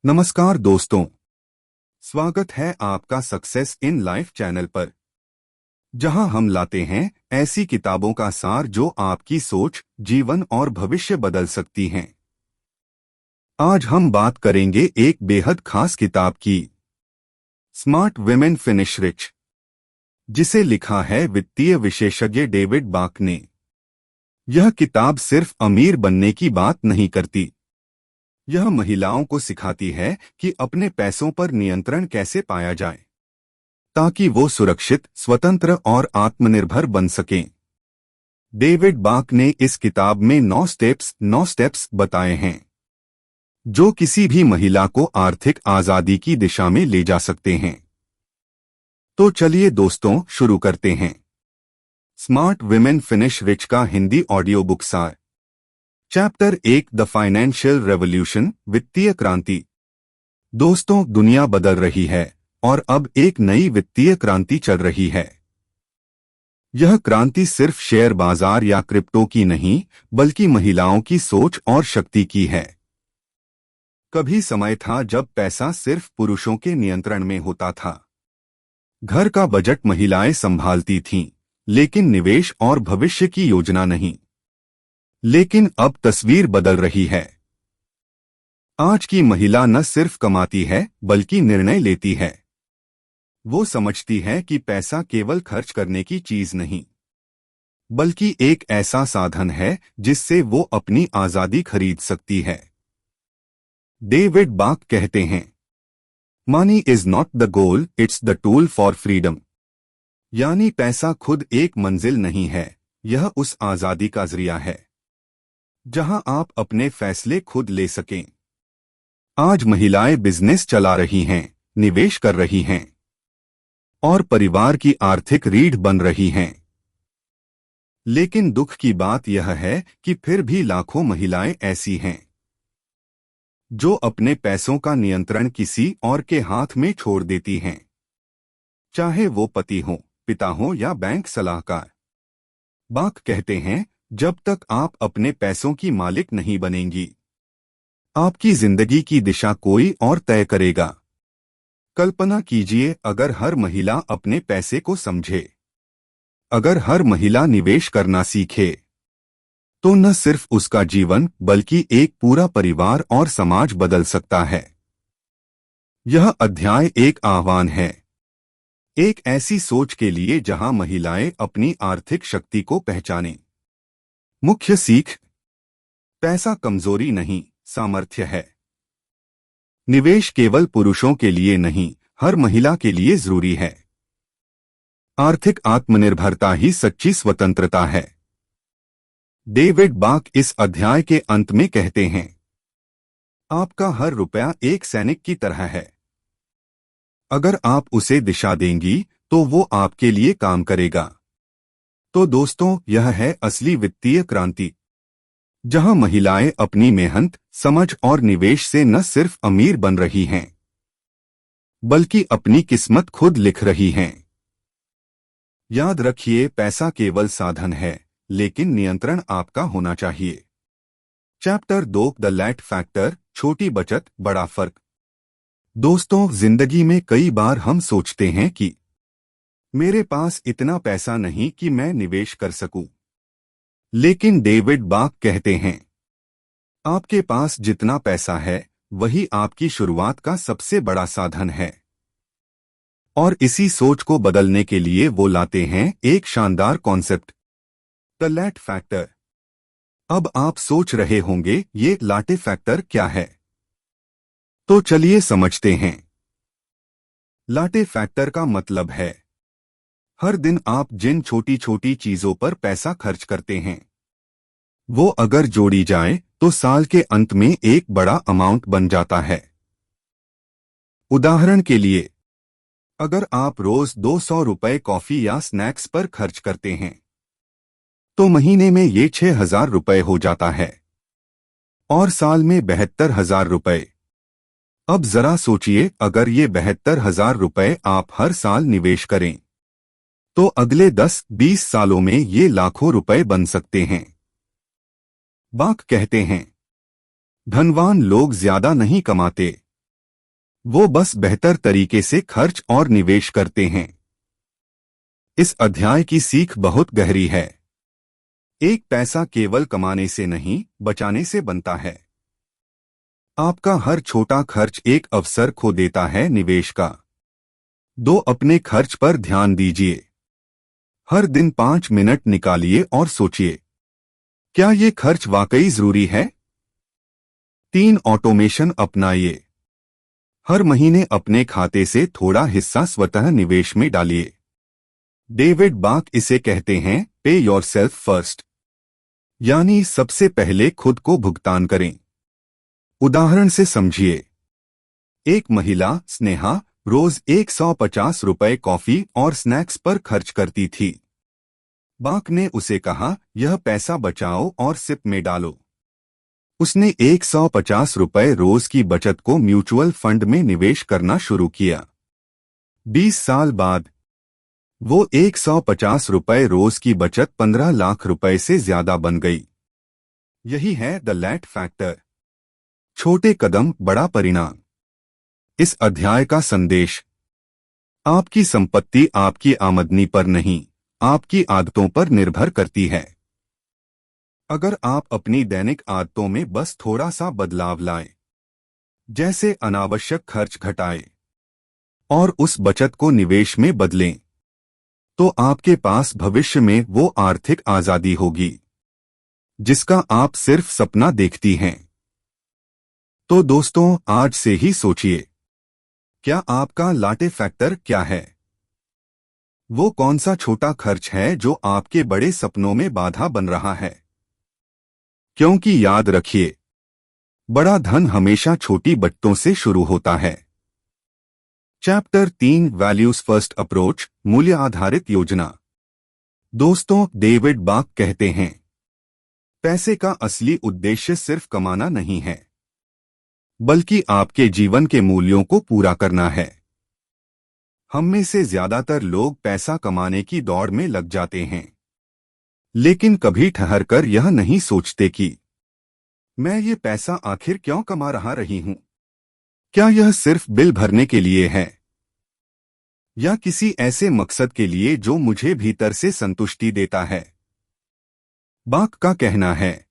नमस्कार दोस्तों, स्वागत है आपका सक्सेस इन लाइफ चैनल पर, जहां हम लाते हैं ऐसी किताबों का सार जो आपकी सोच, जीवन और भविष्य बदल सकती हैं। आज हम बात करेंगे एक बेहद खास किताब की, स्मार्ट विमेन फिनिश रिच, जिसे लिखा है वित्तीय विशेषज्ञ डेविड बाक ने। यह किताब सिर्फ अमीर बनने की बात नहीं करती, यह महिलाओं को सिखाती है कि अपने पैसों पर नियंत्रण कैसे पाया जाए, ताकि वो सुरक्षित, स्वतंत्र और आत्मनिर्भर बन सकें। डेविड बाक ने इस किताब में 9 स्टेप्स बताए हैं, जो किसी भी महिला को आर्थिक आजादी की दिशा में ले जा सकते हैं। तो चलिए दोस्तों, शुरू करते हैं। स्मार्ट विमेन फिनिश रिच का हिंदी ऑडियो बुक सार। चैप्टर 1, द फाइनेंशियल रेवोल्यूशन, वित्तीय क्रांति। दोस्तों, दुनिया बदल रही है और अब एक नई वित्तीय क्रांति चल रही है। यह क्रांति सिर्फ शेयर बाजार या क्रिप्टो की नहीं, बल्कि महिलाओं की सोच और शक्ति की है। कभी समय था जब पैसा सिर्फ पुरुषों के नियंत्रण में होता था। घर का बजट महिलाएं संभालती थीं, लेकिन निवेश और भविष्य की योजना नहीं। लेकिन अब तस्वीर बदल रही है। आज की महिला न सिर्फ कमाती है, बल्कि निर्णय लेती है। वो समझती है कि पैसा केवल खर्च करने की चीज नहीं, बल्कि एक ऐसा साधन है जिससे वो अपनी आजादी खरीद सकती है। डेविड बाक कहते हैं, money is not the goal, it's the tool for freedom. यानी पैसा खुद एक मंजिल नहीं है, यह उस आजादी का जरिया है जहां आप अपने फैसले खुद ले सकें। आज महिलाएं बिजनेस चला रही हैं, निवेश कर रही हैं और परिवार की आर्थिक रीढ़ बन रही हैं। लेकिन दुख की बात यह है कि फिर भी लाखों महिलाएं ऐसी हैं जो अपने पैसों का नियंत्रण किसी और के हाथ में छोड़ देती हैं, चाहे वो पति हो, पिता हो या बैंक सलाहकार। बाक कहते हैं, जब तक आप अपने पैसों की मालिक नहीं बनेंगी, आपकी जिंदगी की दिशा कोई और तय करेगा। कल्पना कीजिए, अगर हर महिला अपने पैसे को समझे, अगर हर महिला निवेश करना सीखे, तो न सिर्फ उसका जीवन बल्कि एक पूरा परिवार और समाज बदल सकता है। यह अध्याय एक आह्वान है, एक ऐसी सोच के लिए जहां महिलाएं अपनी आर्थिक शक्ति को पहचानें। मुख्य सीख: पैसा कमजोरी नहीं, सामर्थ्य है। निवेश केवल पुरुषों के लिए नहीं, हर महिला के लिए जरूरी है। आर्थिक आत्मनिर्भरता ही सच्ची स्वतंत्रता है। डेविड बाक इस अध्याय के अंत में कहते हैं, आपका हर रुपया एक सैनिक की तरह है। अगर आप उसे दिशा देंगी, तो वो आपके लिए काम करेगा। तो दोस्तों, यह है असली वित्तीय क्रांति, जहां महिलाएं अपनी मेहनत, समझ और निवेश से न सिर्फ अमीर बन रही हैं, बल्कि अपनी किस्मत खुद लिख रही हैं। याद रखिए, पैसा केवल साधन है, लेकिन नियंत्रण आपका होना चाहिए। चैप्टर 2, द लैट फैक्टर, छोटी बचत बड़ा फर्क। दोस्तों, जिंदगी में कई बार हम सोचते हैं कि मेरे पास इतना पैसा नहीं कि मैं निवेश कर सकूं। लेकिन डेविड बाक कहते हैं, आपके पास जितना पैसा है, वही आपकी शुरुआत का सबसे बड़ा साधन है। और इसी सोच को बदलने के लिए वो लाते हैं एक शानदार कॉन्सेप्ट, द लैट फैक्टर। अब आप सोच रहे होंगे, ये लाटे फैक्टर क्या है? तो चलिए समझते हैं। लाटे फैक्टर का मतलब है, हर दिन आप जिन छोटी छोटी चीजों पर पैसा खर्च करते हैं, वो अगर जोड़ी जाए तो साल के अंत में एक बड़ा अमाउंट बन जाता है। उदाहरण के लिए, अगर आप रोज 200 रुपए कॉफी या स्नैक्स पर खर्च करते हैं, तो महीने में ये 6,000 रुपए हो जाता है और साल में 72,000 रुपए। अब जरा सोचिए, अगर ये 72,000 रुपए आप हर साल निवेश करें, तो अगले 10-20 सालों में ये लाखों रुपए बन सकते हैं। बाक कहते हैं, धनवान लोग ज्यादा नहीं कमाते, वो बस बेहतर तरीके से खर्च और निवेश करते हैं। इस अध्याय की सीख बहुत गहरी है। एक पैसा केवल कमाने से नहीं, बचाने से बनता है। आपका हर छोटा खर्च एक अवसर खो देता है निवेश का। अपने खर्च पर ध्यान दीजिए। हर दिन 5 मिनट निकालिए और सोचिए, क्या ये खर्च वाकई जरूरी है? ऑटोमेशन अपनाइए। हर महीने अपने खाते से थोड़ा हिस्सा स्वतः निवेश में डालिए। डेविड बाक इसे कहते हैं, पे योरसेल्फ फर्स्ट, यानी सबसे पहले खुद को भुगतान करें। उदाहरण से समझिए। एक महिला, स्नेहा, रोज 150 रुपए कॉफी और स्नैक्स पर खर्च करती थी। बाक ने उसे कहा, यह पैसा बचाओ और सिप में डालो। उसने 150 रुपए रोज की बचत को म्यूचुअल फंड में निवेश करना शुरू किया। 20 साल बाद वो 150 रुपए रोज की बचत 15 लाख रुपए से ज्यादा बन गई। यही है द लैट फैक्टर। छोटे कदम, बड़ा परिणाम। इस अध्याय का संदेश: आपकी संपत्ति आपकी आमदनी पर नहीं, आपकी आदतों पर निर्भर करती है। अगर आप अपनी दैनिक आदतों में बस थोड़ा सा बदलाव लाएं, जैसे अनावश्यक खर्च घटाएं और उस बचत को निवेश में बदलें, तो आपके पास भविष्य में वो आर्थिक आजादी होगी जिसका आप सिर्फ सपना देखती हैं। तो दोस्तों, आज से ही सोचिए, क्या आपका लाटे फैक्टर क्या है? वो कौन सा छोटा खर्च है जो आपके बड़े सपनों में बाधा बन रहा है? क्योंकि याद रखिए, बड़ा धन हमेशा छोटी बचतों से शुरू होता है। चैप्टर 3, वैल्यूज फर्स्ट अप्रोच, मूल्य आधारित योजना। दोस्तों, डेविड बाक कहते हैं, पैसे का असली उद्देश्य सिर्फ कमाना नहीं है, बल्कि आपके जीवन के मूल्यों को पूरा करना है। हम में से ज्यादातर लोग पैसा कमाने की दौड़ में लग जाते हैं, लेकिन कभी ठहरकर यह नहीं सोचते कि मैं ये पैसा आखिर क्यों कमा रही हूं? क्या यह सिर्फ बिल भरने के लिए है, या किसी ऐसे मकसद के लिए जो मुझे भीतर से संतुष्टि देता है? बाक का कहना है,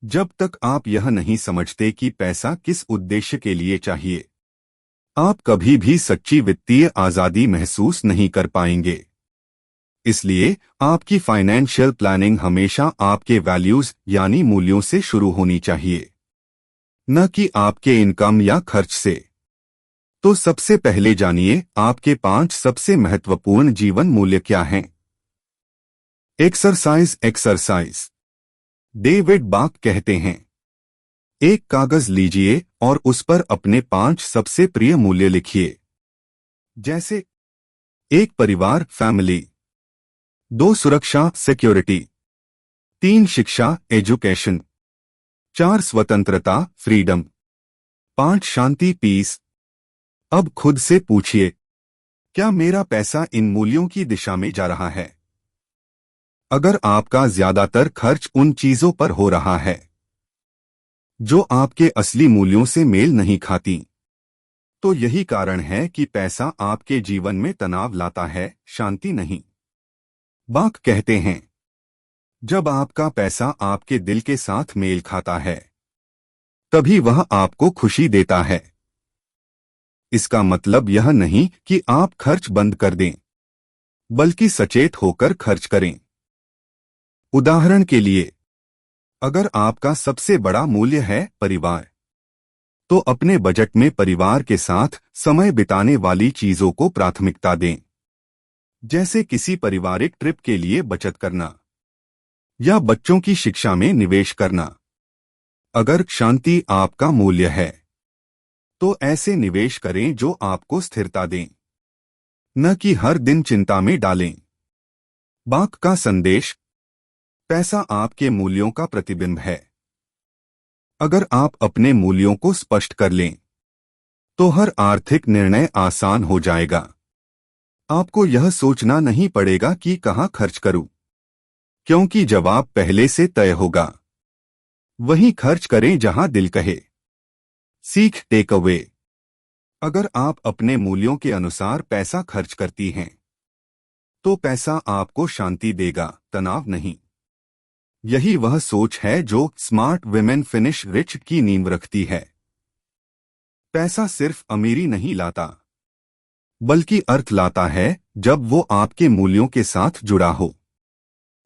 जब तक आप यह नहीं समझते कि पैसा किस उद्देश्य के लिए चाहिए, आप कभी भी सच्ची वित्तीय आजादी महसूस नहीं कर पाएंगे। इसलिए आपकी फाइनेंशियल प्लानिंग हमेशा आपके वैल्यूज यानी मूल्यों से शुरू होनी चाहिए, न कि आपके इनकम या खर्च से। तो सबसे पहले जानिए, आपके 5 सबसे महत्वपूर्ण जीवन मूल्य क्या हैं। एक्सरसाइज। डेविड बाक कहते हैं, एक कागज लीजिए और उस पर अपने 5 सबसे प्रिय मूल्य लिखिए। जैसे 1 परिवार, फैमिली। 2 सुरक्षा, सिक्योरिटी। 3 शिक्षा, एजुकेशन। 4 स्वतंत्रता, फ्रीडम। 5 शांति, पीस। अब खुद से पूछिए, क्या मेरा पैसा इन मूल्यों की दिशा में जा रहा है? अगर आपका ज्यादातर खर्च उन चीजों पर हो रहा है जो आपके असली मूल्यों से मेल नहीं खाती, तो यही कारण है कि पैसा आपके जीवन में तनाव लाता है, शांति नहीं। बाक कहते हैं, जब आपका पैसा आपके दिल के साथ मेल खाता है, तभी वह आपको खुशी देता है। इसका मतलब यह नहीं कि आप खर्च बंद कर दें, बल्कि सचेत होकर खर्च करें। उदाहरण के लिए, अगर आपका सबसे बड़ा मूल्य है परिवार, तो अपने बजट में परिवार के साथ समय बिताने वाली चीजों को प्राथमिकता दें, जैसे किसी पारिवारिक ट्रिप के लिए बचत करना या बच्चों की शिक्षा में निवेश करना। अगर शांति आपका मूल्य है, तो ऐसे निवेश करें जो आपको स्थिरता दें, न कि हर दिन चिंता में डालें। बाक का संदेश: पैसा आपके मूल्यों का प्रतिबिंब है। अगर आप अपने मूल्यों को स्पष्ट कर लें, तो हर आर्थिक निर्णय आसान हो जाएगा। आपको यह सोचना नहीं पड़ेगा कि कहां खर्च करूं, क्योंकि जवाब पहले से तय होगा। वहीं खर्च करें जहां दिल कहे। सीख, टेक अवे। अगर आप अपने मूल्यों के अनुसार पैसा खर्च करती हैं तो पैसा आपको शांति देगा, तनाव नहीं। यही वह सोच है जो स्मार्ट विमेन फिनिश रिच की नींव रखती है। पैसा सिर्फ अमीरी नहीं लाता, बल्कि अर्थ लाता है जब वो आपके मूल्यों के साथ जुड़ा हो।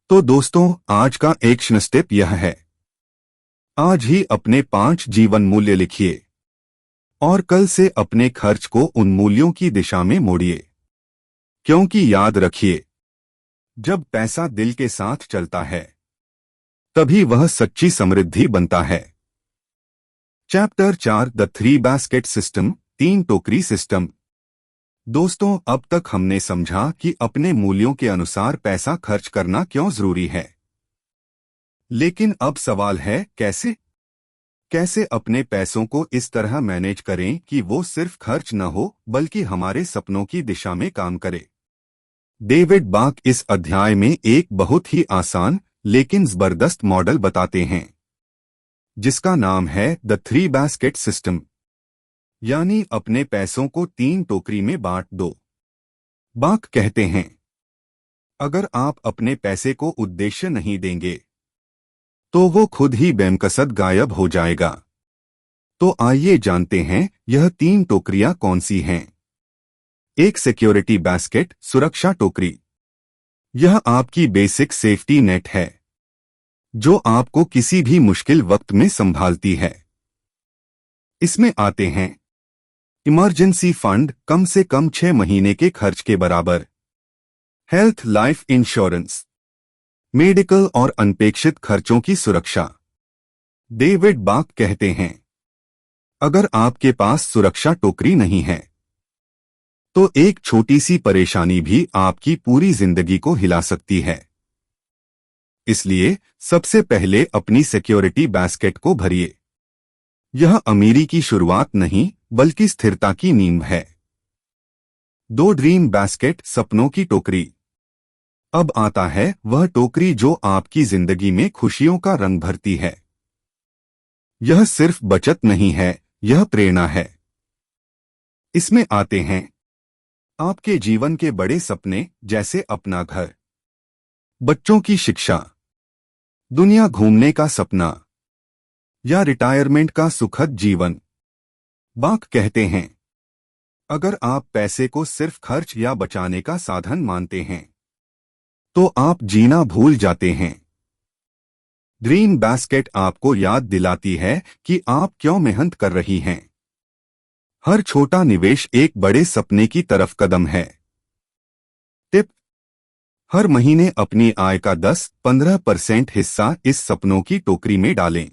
तो दोस्तों, आज का एक्शन स्टेप यह है, आज ही अपने 5 जीवन मूल्य लिखिए और कल से अपने खर्च को उन मूल्यों की दिशा में मोड़िए। क्योंकि याद रखिए, जब पैसा दिल के साथ चलता है तभी वह सच्ची समृद्धि बनता है। चैप्टर 4 द 3 बास्केट सिस्टम, 3 टोकरी सिस्टम। दोस्तों, अब तक हमने समझा कि अपने मूल्यों के अनुसार पैसा खर्च करना क्यों जरूरी है। लेकिन अब सवाल है, कैसे अपने पैसों को इस तरह मैनेज करें कि वो सिर्फ खर्च न हो बल्कि हमारे सपनों की दिशा में काम करे। डेविड बाक इस अध्याय में एक बहुत ही आसान लेकिन जबरदस्त मॉडल बताते हैं जिसका नाम है द 3 बास्केट सिस्टम, यानी अपने पैसों को 3 टोकरी में बांट दो। बाक कहते हैं, अगर आप अपने पैसे को उद्देश्य नहीं देंगे तो वो खुद ही बेमकसद गायब हो जाएगा। तो आइए जानते हैं यह 3 टोकरियां कौन सी हैं। एक सिक्योरिटी बास्केट, सुरक्षा टोकरी। यह आपकी बेसिक सेफ्टी नेट है जो आपको किसी भी मुश्किल वक्त में संभालती है। इसमें आते हैं इमरजेंसी फंड, कम से कम 6 महीने के खर्च के बराबर। हेल्थ लाइफ इंश्योरेंस, मेडिकल और अनपेक्षित खर्चों की सुरक्षा। डेविड बाक कहते हैं, अगर आपके पास सुरक्षा टोकरी नहीं है तो एक छोटी सी परेशानी भी आपकी पूरी जिंदगी को हिला सकती है। इसलिए सबसे पहले अपनी सिक्योरिटी बास्केट को भरिए। यह अमीरी की शुरुआत नहीं बल्कि स्थिरता की नींव है। 2 ड्रीम बास्केट, सपनों की टोकरी। अब आता है वह टोकरी जो आपकी जिंदगी में खुशियों का रंग भरती है। यह सिर्फ बचत नहीं है, यह प्रेरणा है। इसमें आते हैं आपके जीवन के बड़े सपने, जैसे अपना घर, बच्चों की शिक्षा, दुनिया घूमने का सपना या रिटायरमेंट का सुखद जीवन। बाक कहते हैं, अगर आप पैसे को सिर्फ खर्च या बचाने का साधन मानते हैं तो आप जीना भूल जाते हैं। ड्रीम बास्केट आपको याद दिलाती है कि आप क्यों मेहनत कर रही हैं। हर छोटा निवेश एक बड़े सपने की तरफ कदम है। टिप: हर महीने अपनी आय का 10-15% हिस्सा इस सपनों की टोकरी में डालें।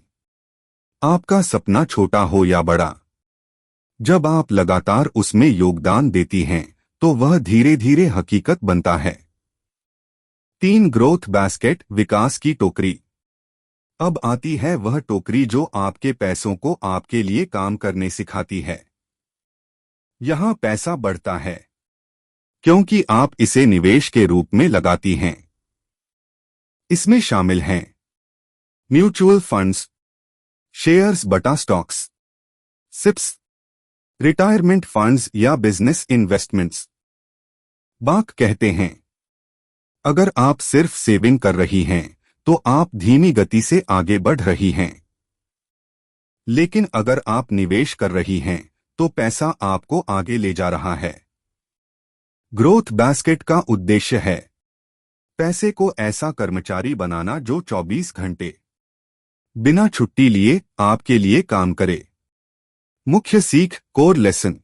आपका सपना छोटा हो या बड़ा, जब आप लगातार उसमें योगदान देती हैं तो वह धीरे धीरे हकीकत बनता है। 3 ग्रोथ बास्केट, विकास की टोकरी। अब आती है वह टोकरी जो आपके पैसों को आपके लिए काम करने सिखाती है। यहां पैसा बढ़ता है क्योंकि आप इसे निवेश के रूप में लगाती हैं। इसमें शामिल हैं म्यूचुअल फंड्स, शेयर्स बटा स्टॉक्स, सिप्स, रिटायरमेंट फंड्स या बिजनेस इन्वेस्टमेंट्स। बाक कहते हैं, अगर आप सिर्फ सेविंग कर रही हैं तो आप धीमी गति से आगे बढ़ रही हैं। लेकिन अगर आप निवेश कर रही हैं तो पैसा आपको आगे ले जा रहा है। ग्रोथ बास्केट का उद्देश्य है पैसे को ऐसा कर्मचारी बनाना जो 24 घंटे बिना छुट्टी लिए आपके लिए काम करे। मुख्य सीख, कोर लेसन।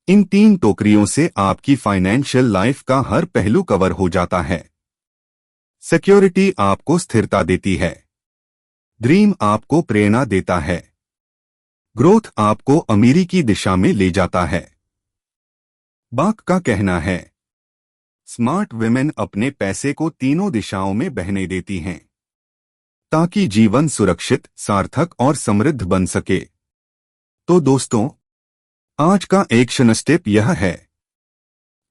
इन 3 टोकरियों से आपकी फाइनेंशियल लाइफ का हर पहलू कवर हो जाता है। सिक्योरिटी आपको स्थिरता देती है। ड्रीम आपको प्रेरणा देता है। ग्रोथ आपको अमीरी की दिशा में ले जाता है। बाक का कहना है, स्मार्ट विमेन अपने पैसे को तीनों दिशाओं में बहने देती हैं ताकि जीवन सुरक्षित, सार्थक और समृद्ध बन सके। तो दोस्तों, आज का एक्शन स्टेप यह है,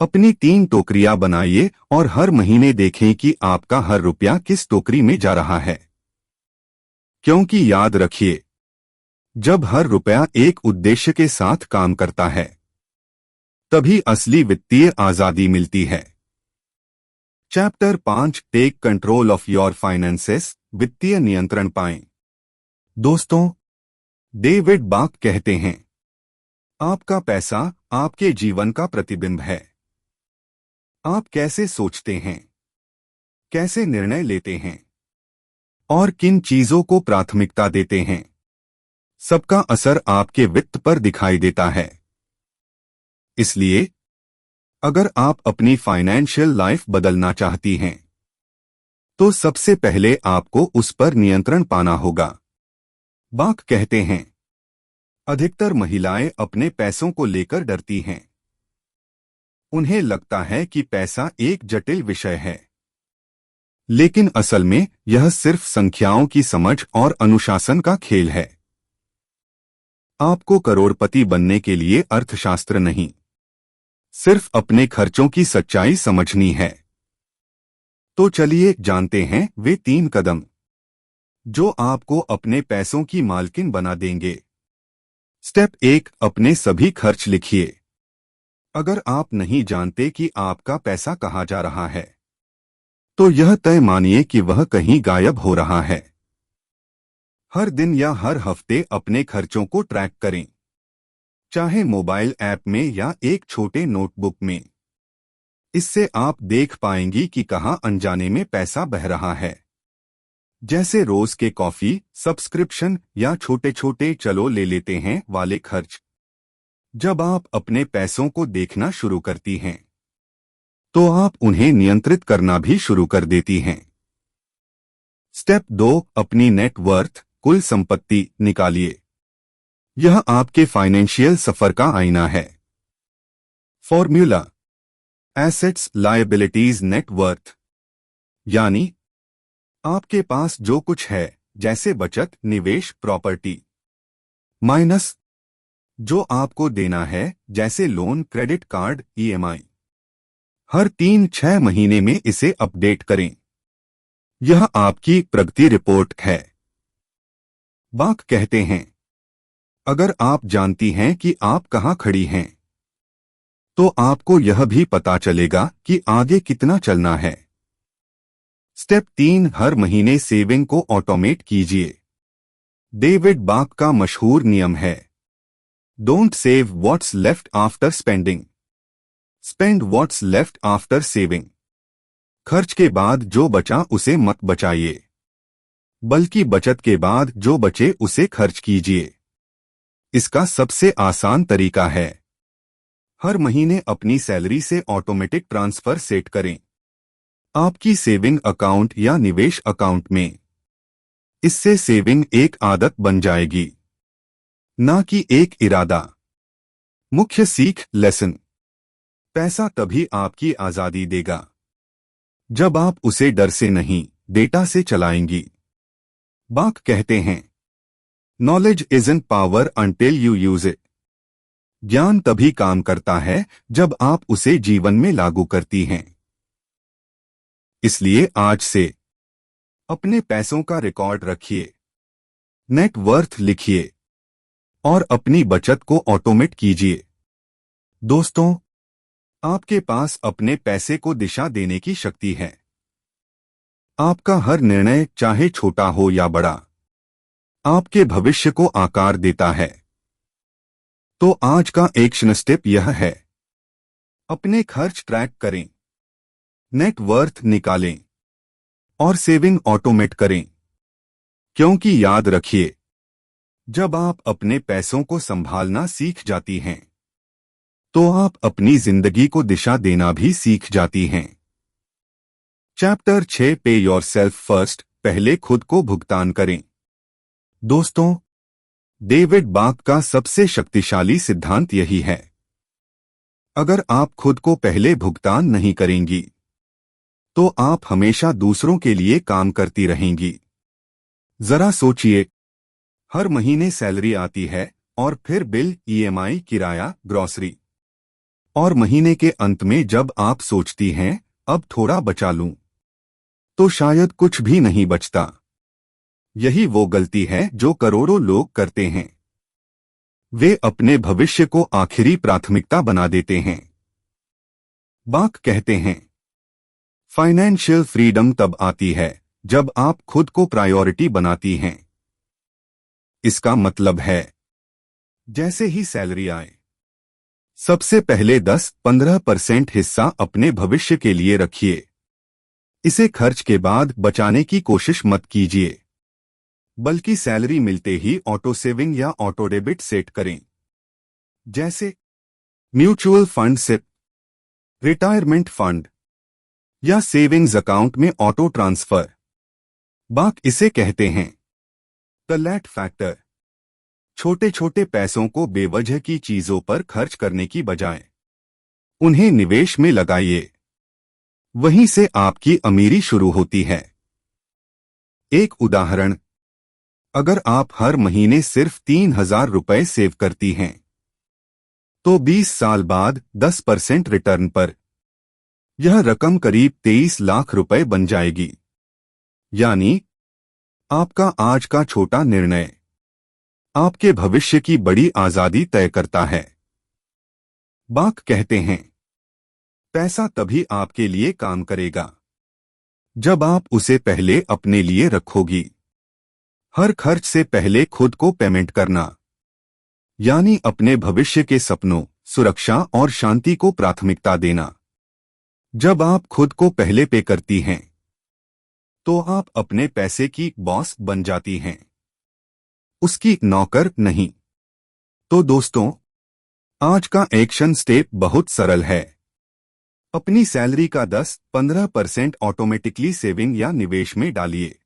अपनी 3 टोकरियां बनाइए और हर महीने देखें कि आपका हर रुपया किस टोकरी में जा रहा है। क्योंकि याद रखिए, जब हर रुपया एक उद्देश्य के साथ काम करता है, तभी असली वित्तीय आजादी मिलती है। Chapter 5, take control of your finances, वित्तीय नियंत्रण पाएं। दोस्तों, डेविड बाक कहते हैं, आपका पैसा आपके जीवन का प्रतिबिंब है। आप कैसे सोचते हैं, कैसे निर्णय लेते हैं और किन चीजों को प्राथमिकता देते हैं, सबका असर आपके वित्त पर दिखाई देता है। इसलिए अगर आप अपनी फाइनेंशियल लाइफ बदलना चाहती हैं, तो सबसे पहले आपको उस पर नियंत्रण पाना होगा। बाक कहते हैं, अधिकतर महिलाएं अपने पैसों को लेकर डरती हैं। उन्हें लगता है कि पैसा एक जटिल विषय है, लेकिन असल में यह सिर्फ संख्याओं की समझ और अनुशासन का खेल है। आपको करोड़पति बनने के लिए अर्थशास्त्र नहीं, सिर्फ अपने खर्चों की सच्चाई समझनी है। तो चलिए जानते हैं वे 3 कदम जो आपको अपने पैसों की मालकिन बना देंगे। स्टेप 1, अपने सभी खर्च लिखिए। अगर आप नहीं जानते कि आपका पैसा कहाँ जा रहा है, तो यह तय मानिए कि वह कहीं गायब हो रहा है। हर दिन या हर हफ्ते अपने खर्चों को ट्रैक करें, चाहे मोबाइल ऐप में या एक छोटे नोटबुक में। इससे आप देख पाएंगी कि कहां अनजाने में पैसा बह रहा है, जैसे रोज के कॉफी सब्सक्रिप्शन या छोटे छोटे चलो ले लेते हैं वाले खर्च। जब आप अपने पैसों को देखना शुरू करती हैं, तो आप उन्हें नियंत्रित करना भी शुरू कर देती हैं। स्टेप 2, अपनी नेटवर्थ, कुल संपत्ति निकालिए। यह आपके फाइनेंशियल सफर का आईना है। फॉर्मूला: एसेट्स लायबिलिटीज नेटवर्थ, यानी आपके पास जो कुछ है, जैसे बचत, निवेश, प्रॉपर्टी, माइनस जो आपको देना है, जैसे लोन, क्रेडिट कार्ड, ईएमआई। हर 3-6 महीने में इसे अपडेट करें। यह आपकी प्रगति रिपोर्ट है। बाक कहते हैं, अगर आप जानती हैं कि आप कहां खड़ी हैं, तो आपको यह भी पता चलेगा कि आगे कितना चलना है। स्टेप 3, हर महीने सेविंग को ऑटोमेट कीजिए। डेविड बाक का मशहूर नियम है, don't save what's left after spending, spend what's left after saving. खर्च के बाद जो बचा उसे मत बचाइए, बल्कि बचत के बाद जो बचे उसे खर्च कीजिए। इसका सबसे आसान तरीका है, हर महीने अपनी सैलरी से ऑटोमेटिक ट्रांसफर सेट करें आपकी सेविंग अकाउंट या निवेश अकाउंट में। इससे सेविंग एक आदत बन जाएगी, ना कि एक इरादा। मुख्य सीख, लेसन: पैसा तभी आपकी आजादी देगा जब आप उसे डर से नहीं, डेटा से चलाएंगी। बाक कहते हैं, knowledge isn't power until you use it. ज्ञान तभी काम करता है जब आप उसे जीवन में लागू करती हैं। इसलिए आज से अपने पैसों का रिकॉर्ड रखिए, नेट वर्थ लिखिए और अपनी बचत को ऑटोमेट कीजिए। दोस्तों, आपके पास अपने पैसे को दिशा देने की शक्ति है। आपका हर निर्णय, चाहे छोटा हो या बड़ा, आपके भविष्य को आकार देता है। तो आज का एक्शन स्टेप यह है, अपने खर्च ट्रैक करें, नेट वर्थ निकालें और सेविंग ऑटोमेट करें। क्योंकि याद रखिए, जब आप अपने पैसों को संभालना सीख जाती हैं, तो आप अपनी जिंदगी को दिशा देना भी सीख जाती हैं। चैप्टर 6, पे योरसेल्फ फर्स्ट, पहले खुद को भुगतान करें। दोस्तों, डेविड बाक का सबसे शक्तिशाली सिद्धांत यही है, अगर आप खुद को पहले भुगतान नहीं करेंगी, तो आप हमेशा दूसरों के लिए काम करती रहेंगी। जरा सोचिए, हर महीने सैलरी आती है और फिर बिल, ईएमआई, किराया, ग्रॉसरी, और महीने के अंत में जब आप सोचती हैं अब थोड़ा बचा लूं, तो शायद कुछ भी नहीं बचता। यही वो गलती है जो करोड़ों लोग करते हैं। वे अपने भविष्य को आखिरी प्राथमिकता बना देते हैं। बाक कहते हैं, फाइनेंशियल फ्रीडम तब आती है जब आप खुद को प्रायोरिटी बनाती हैं। इसका मतलब है, जैसे ही सैलरी आए, सबसे पहले 10-15% हिस्सा अपने भविष्य के लिए रखिए। इसे खर्च के बाद बचाने की कोशिश मत कीजिए, बल्कि सैलरी मिलते ही ऑटो सेविंग या ऑटो डेबिट सेट करें, जैसे mutual fund SIP, retirement fund या सेविंग्स अकाउंट में ऑटो ट्रांसफर। बाक इसे कहते हैं द लैट फैक्टर। छोटे छोटे पैसों को बेवजह की चीजों पर खर्च करने की बजाय उन्हें निवेश में लगाइए। वहीं से आपकी अमीरी शुरू होती है। एक उदाहरण, अगर आप हर महीने सिर्फ 3,000 रुपए सेव करती हैं, तो 20 साल बाद 10% रिटर्न पर यह रकम करीब 23 लाख रुपए बन जाएगी। यानी आपका आज का छोटा निर्णय आपके भविष्य की बड़ी आजादी तय करता है। बाक कहते हैं, पैसा तभी आपके लिए काम करेगा जब आप उसे पहले अपने लिए रखोगी। हर खर्च से पहले खुद को पेमेंट करना, यानी अपने भविष्य के सपनों, सुरक्षा और शांति को प्राथमिकता देना। जब आप खुद को पहले पे करती हैं, तो आप अपने पैसे की बॉस बन जाती हैं, उसकी नौकर नहीं। तो दोस्तों, आज का एक्शन स्टेप बहुत सरल है। अपनी सैलरी का 10-15% ऑटोमेटिकली सेविंग या निवेश में डालिए।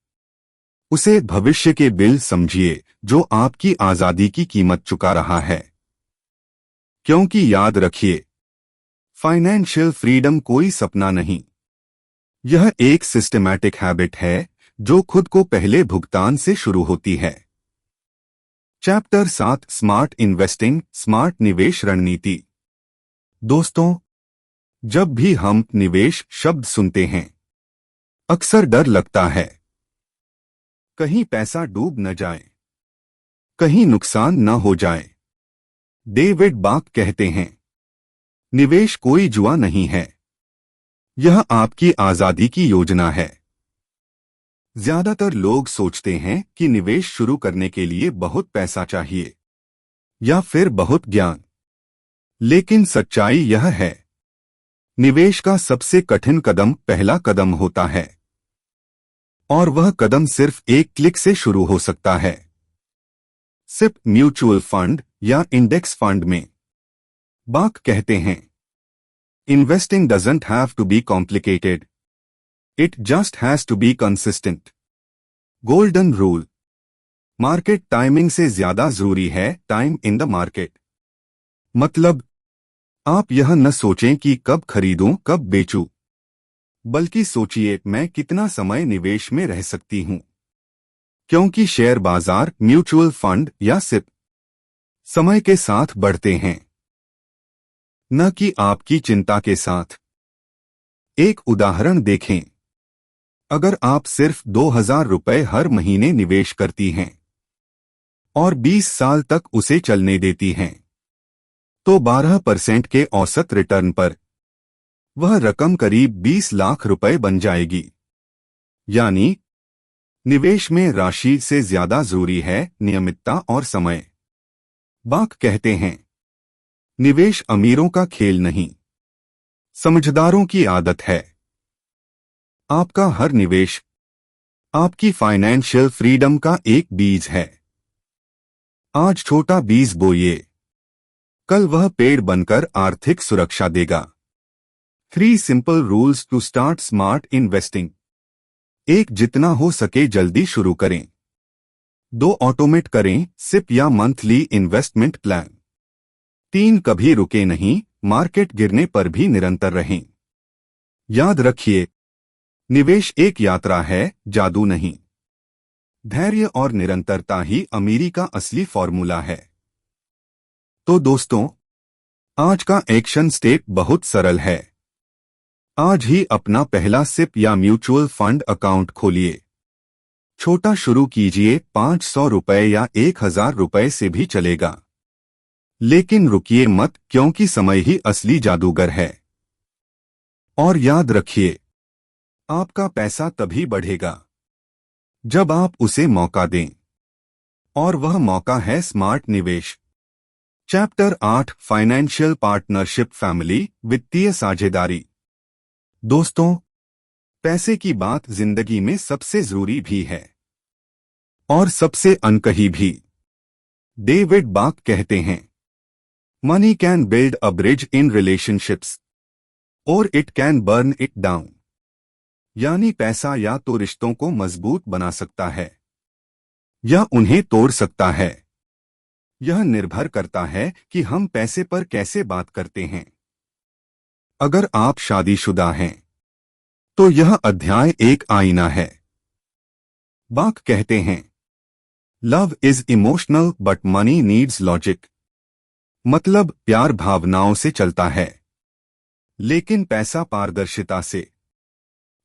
उसे भविष्य के बिल समझिए जो आपकी आजादी की कीमत चुका रहा है। क्योंकि याद रखिए, फाइनेंशियल फ्रीडम कोई सपना नहीं, यह एक सिस्टमैटिक हैबिट है जो खुद को पहले भुगतान से शुरू होती है। चैप्टर 7, स्मार्ट इन्वेस्टिंग, स्मार्ट निवेश रणनीति। दोस्तों, जब भी हम निवेश शब्द सुनते हैं, अक्सर डर लगता है, कहीं पैसा डूब न जाए, कहीं नुकसान न हो जाए। डेविड बाक कहते हैं, निवेश कोई जुआ नहीं है, यह आपकी आजादी की योजना है। ज्यादातर लोग सोचते हैं कि निवेश शुरू करने के लिए बहुत पैसा चाहिए या फिर बहुत ज्ञान। लेकिन सच्चाई यह है, निवेश का सबसे कठिन कदम पहला कदम होता है, और वह कदम सिर्फ एक क्लिक से शुरू हो सकता है। सिप, म्यूचुअल फंड या इंडेक्स फंड में बाक कहते हैं, investing doesn't have to be complicated, it just has to be consistent. Golden rule, market timing से ज्यादा जरूरी है टाइम इन द मार्केट। मतलब, आप यह न सोचें कि कब खरीदूं कब बेचूं, बल्कि सोचिए मैं कितना समय निवेश में रह सकती हूं। क्योंकि शेयर बाजार, म्यूचुअल फंड या सिप समय के साथ बढ़ते हैं, न कि आपकी चिंता के साथ। एक उदाहरण देखें, अगर आप सिर्फ 2,000 रुपए हर महीने निवेश करती हैं और 20 साल तक उसे चलने देती हैं, तो 12% के औसत रिटर्न पर वह रकम करीब 20 लाख रुपए बन जाएगी। यानी निवेश में राशि से ज्यादा जरूरी है नियमितता और समय। बाक कहते हैं, निवेश अमीरों का खेल नहीं, समझदारों की आदत है। आपका हर निवेश आपकी फाइनेंशियल फ्रीडम का एक बीज है। आज छोटा बीज बोइए, कल वह पेड़ बनकर आर्थिक सुरक्षा देगा। 3 simple rules to start smart investing. 1, जितना हो सके जल्दी शुरू करें। 2, ऑटोमेट करें सिप या मंथली इन्वेस्टमेंट प्लान। 3, कभी रुके नहीं, मार्केट गिरने पर भी निरंतर रहें। याद रखिए, निवेश एक यात्रा है, जादू नहीं। धैर्य और निरंतरता ही अमीरी का असली फॉर्मूला है। तो दोस्तों, आज का एक्शन स्टेप बहुत सरल है। आज ही अपना पहला सिप या म्यूचुअल फंड अकाउंट खोलिए। छोटा शुरू कीजिए, 500 रुपए या 1,000 रुपए से भी चलेगा। लेकिन रुकिए मत, क्योंकि समय ही असली जादूगर है। और याद रखिए, आपका पैसा तभी बढ़ेगा जब आप उसे मौका दें, और वह मौका है स्मार्ट निवेश। चैप्टर 8, फाइनेंशियल पार्टनरशिप फैमिली, वित्तीय साझेदारी। दोस्तों, पैसे की बात जिंदगी में सबसे जरूरी भी है और सबसे अनकही भी। डेविड बाक कहते हैं, money can build a bridge in relationships और it can burn it down. यानी पैसा या तो रिश्तों को मजबूत बना सकता है या उन्हें तोड़ सकता है। यह निर्भर करता है कि हम पैसे पर कैसे बात करते हैं। अगर आप शादीशुदा हैं तो यह अध्याय एक आईना है। बाक कहते हैं, love is emotional but money needs logic. मतलब प्यार भावनाओं से चलता है, लेकिन पैसा पारदर्शिता से।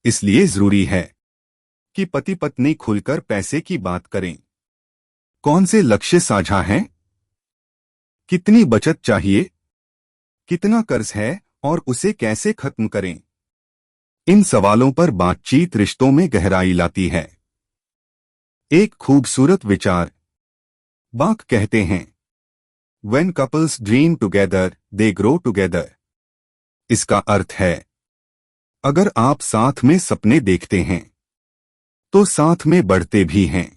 इसलिए जरूरी है कि पति पत्नी खुलकर पैसे की बात करें। कौन से लक्ष्य साझा हैं? कितनी बचत चाहिए? कितना कर्ज है और उसे कैसे खत्म करें? इन सवालों पर बातचीत रिश्तों में गहराई लाती है। एक खूबसूरत विचार। बाक कहते हैं, When couples dream together, they grow together। इसका अर्थ है, अगर आप साथ में सपने देखते हैं तो साथ में बढ़ते भी हैं।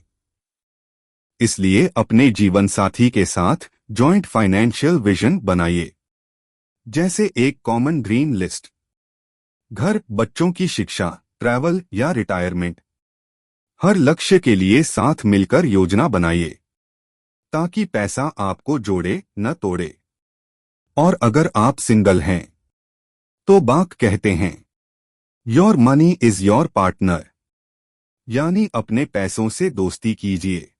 इसलिए अपने जीवन साथी के साथ जॉइंट फाइनेंशियल विजन बनाइए, जैसे एक कॉमन ड्रीम लिस्ट। घर, बच्चों की शिक्षा, ट्रैवल या रिटायरमेंट। हर लक्ष्य के लिए साथ मिलकर योजना बनाइए, ताकि पैसा आपको जोड़े न तोड़े। और अगर आप सिंगल हैं तो बाक कहते हैं, your money is your partner. यानी अपने पैसों से दोस्ती कीजिए,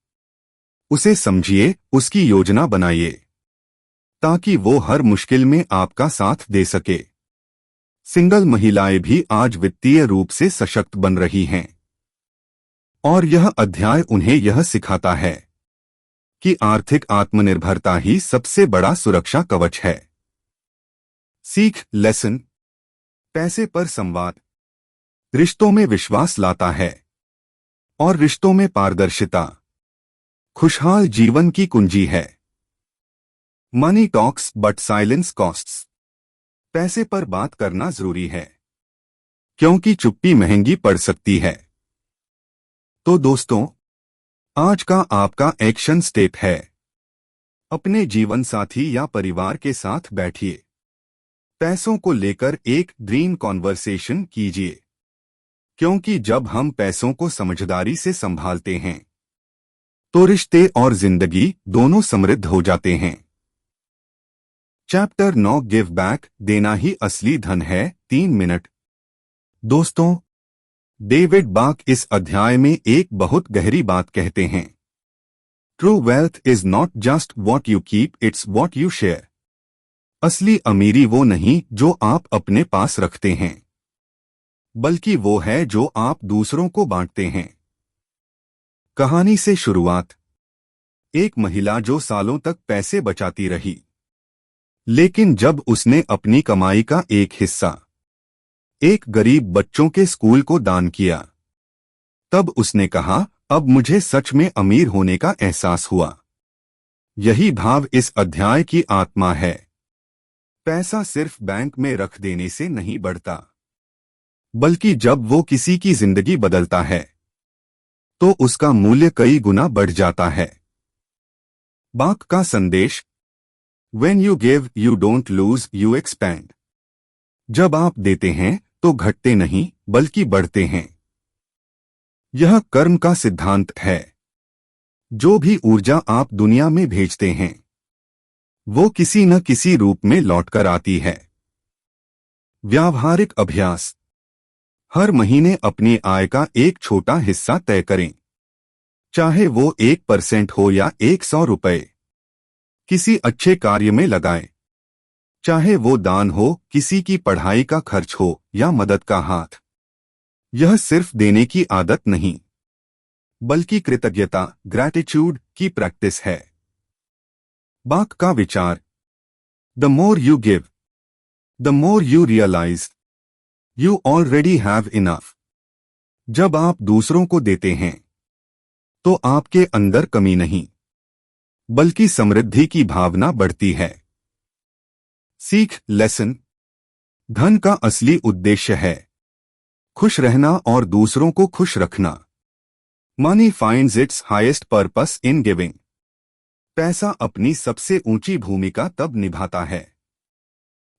उसे समझिए, उसकी योजना बनाइए, ताकि वो हर मुश्किल में आपका साथ दे सके। सिंगल महिलाएं भी आज वित्तीय रूप से सशक्त बन रही हैं, और यह अध्याय उन्हें यह सिखाता है कि आर्थिक आत्मनिर्भरता ही सबसे बड़ा सुरक्षा कवच है। सीख, लेसन। पैसे पर संवाद रिश्तों में विश्वास लाता है, और रिश्तों में पारदर्शिता खुशहाल जीवन की कुंजी है। Money talks but silence costs. पैसे पर बात करना जरूरी है, क्योंकि चुप्पी महंगी पड़ सकती है। तो दोस्तों, आज का आपका एक्शन स्टेप है, अपने जीवन साथी या परिवार के साथ बैठिए, पैसों को लेकर एक ड्रीम कॉन्वर्सेशन कीजिए। क्योंकि जब हम पैसों को समझदारी से संभालते हैं तो रिश्ते और जिंदगी दोनों समृद्ध हो जाते हैं। चैप्टर 9, गिव बैक, देना ही असली धन है, 3 मिनट। दोस्तों, डेविड बाक इस अध्याय में एक बहुत गहरी बात कहते हैं। True wealth is not just what you keep, it's what you share. असली अमीरी वो नहीं जो आप अपने पास रखते हैं, बल्कि वो है जो आप दूसरों को बांटते हैं। कहानी से शुरुआत। एक महिला जो सालों तक पैसे बचाती रही, लेकिन जब उसने अपनी कमाई का एक हिस्सा एक गरीब बच्चों के स्कूल को दान किया, तब उसने कहा, अब मुझे सच में अमीर होने का एहसास हुआ। यही भाव इस अध्याय की आत्मा है। पैसा सिर्फ बैंक में रख देने से नहीं बढ़ता, बल्कि जब वो किसी की जिंदगी बदलता है तो उसका मूल्य कई गुना बढ़ जाता है। बाक का संदेश, When you give, you don't lose, you expand। जब आप देते हैं तो घटते नहीं बल्कि बढ़ते हैं। यह कर्म का सिद्धांत है। जो भी ऊर्जा आप दुनिया में भेजते हैं वो किसी न किसी रूप में लौटकर आती है। व्यावहारिक अभ्यास। हर महीने अपनी आय का एक छोटा हिस्सा तय करें, चाहे वो 1% हो या 100 रुपए। किसी अच्छे कार्य में लगाएं, चाहे वो दान हो, किसी की पढ़ाई का खर्च हो या मदद का हाथ। यह सिर्फ देने की आदत नहीं, बल्कि कृतज्ञता, ग्रैटिट्यूड की प्रैक्टिस है। बाक का विचार, The more you give, the more you realize you already have enough. जब आप दूसरों को देते हैं तो आपके अंदर कमी नहीं बल्कि समृद्धि की भावना बढ़ती है। सीख लेसन। धन का असली उद्देश्य है खुश रहना और दूसरों को खुश रखना। Money finds it's highest purpose in giving. पैसा अपनी सबसे ऊंची भूमिका तब निभाता है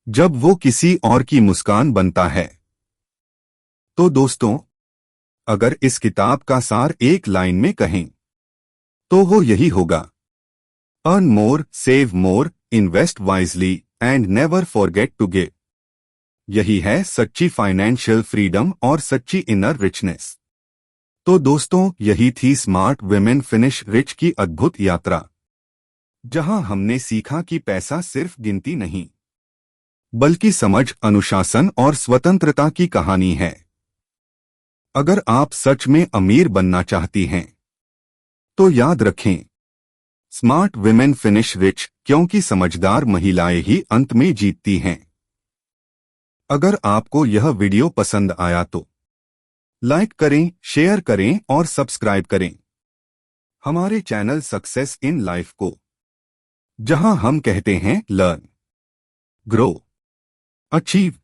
जब वो किसी और की मुस्कान बनता है। तो दोस्तों, अगर इस किताब का सार एक लाइन में कहें तो वो यही होगा, earn more, save more, invest wisely and never forget to give. यही है सच्ची फाइनेंशियल फ्रीडम और सच्ची इनर रिचनेस। तो दोस्तों, यही थी स्मार्ट वुमेन फिनिश रिच की अद्भुत यात्रा, जहां हमने सीखा कि पैसा सिर्फ गिनती नहीं बल्कि समझ, अनुशासन और स्वतंत्रता की कहानी है। अगर आप सच में अमीर बनना चाहती हैं तो याद रखें, स्मार्ट वुमेन फिनिश रिच, क्योंकि समझदार महिलाएं ही अंत में जीतती हैं। अगर आपको यह वीडियो पसंद आया तो लाइक करें, शेयर करें और सब्सक्राइब करें हमारे चैनल सक्सेस इन लाइफ को, जहां हम कहते हैं लर्न, ग्रो, अचीव।